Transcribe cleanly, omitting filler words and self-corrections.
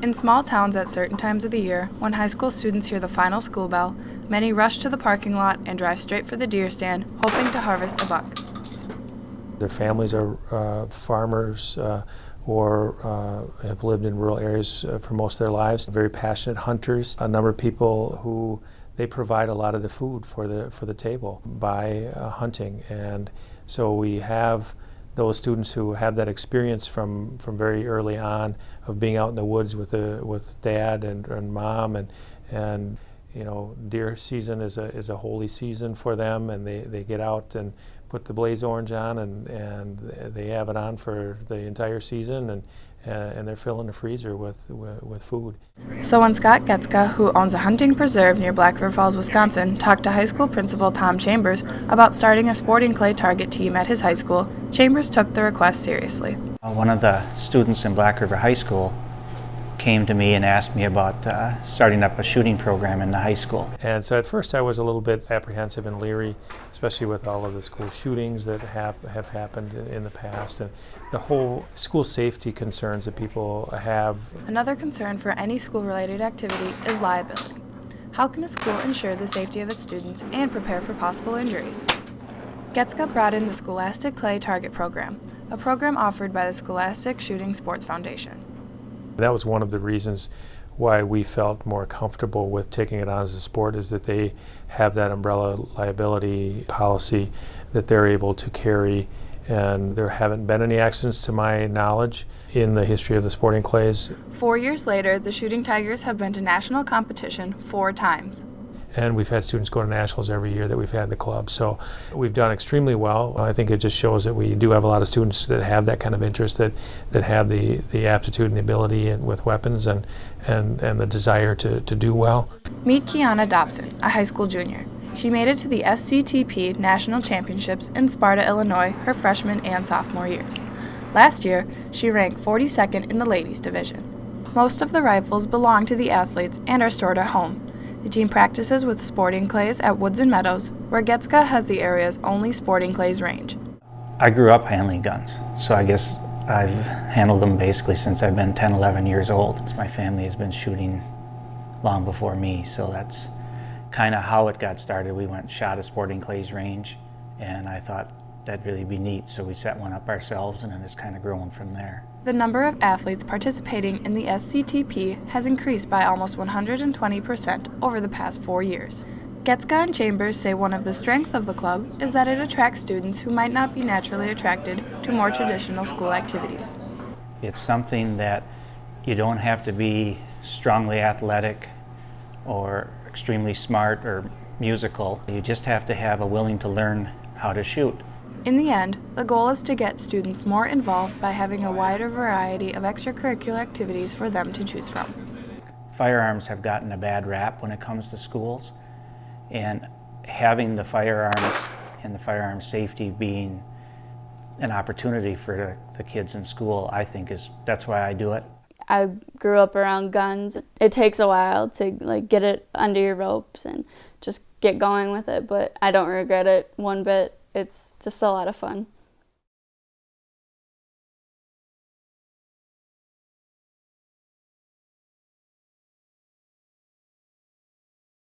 In small towns at certain times of the year, when high school students hear the final school bell, many rush to the parking lot and drive straight for the deer stand, hoping to harvest a buck. Their families are farmers or have lived in rural areas for most of their lives. Very passionate hunters. A number of people who they provide a lot of the food for the table by hunting, and so we have those students who have that experience from very early on of being out in the woods with dad and mom, and you know, deer season is a holy season for them, and they get out and put the blaze orange on, and they have it on for the entire season, and they're filling the freezer with food. So when Scott Getska, who owns a hunting preserve near Black River Falls, Wisconsin, talked to high school principal Tom Chambers about starting a sporting clay target team at his high school, Chambers took the request seriously. One of the students in Black River High School came to me and asked me about starting up a shooting program in the high school. And so at first I was a little bit apprehensive and leery, especially with all of the school shootings that have happened in the past, and the whole school safety concerns that people have. Another concern for any school-related activity is liability. How can a school ensure the safety of its students and prepare for possible injuries? Getska brought in the Scholastic Clay Target Program, a program offered by the Scholastic Shooting Sports Foundation. That was one of the reasons why we felt more comfortable with taking it on as a sport, is that they have that umbrella liability policy that they're able to carry, and there haven't been any accidents to my knowledge in the history of the sporting clays. 4 years later, the Shooting Tigers have been to national competition 4 times. And we've had students go to nationals every year that we've had the club. So we've done extremely well. I think it just shows that we do have a lot of students that have that kind of interest, that have the aptitude and the ability with weapons and the desire to do well. Meet Kiana Dobson, a high school junior. She made it to the SCTP National Championships in Sparta, Illinois, her freshman and sophomore years. Last year, she ranked 42nd in the ladies division. Most of the rifles belong to the athletes and are stored at home. The team practices with sporting clays at Woods and Meadows, where Getska has the area's only sporting clays range. I grew up handling guns, so I guess I've handled them basically since I've been 10, 11 years old. My family has been shooting long before me, so that's kind of how it got started. We went and shot a sporting clays range, and I thought that'd really be neat, so we set one up ourselves, and then it's kind of grown from there. The number of athletes participating in the SCTP has increased by almost 120% over the past 4 years. Getska and Chambers say one of the strengths of the club is that it attracts students who might not be naturally attracted to more traditional school activities. It's something that you don't have to be strongly athletic or extremely smart or musical. You just have to have a willing to learn how to shoot. In the end, the goal is to get students more involved by having a wider variety of extracurricular activities for them to choose from. Firearms have gotten a bad rap when it comes to schools, and having the firearms and the firearm safety being an opportunity for the kids in school, I think that's why I do it. I grew up around guns. It takes a while to get it under your ropes and just get going with it, but I don't regret it one bit. It's just a lot of fun.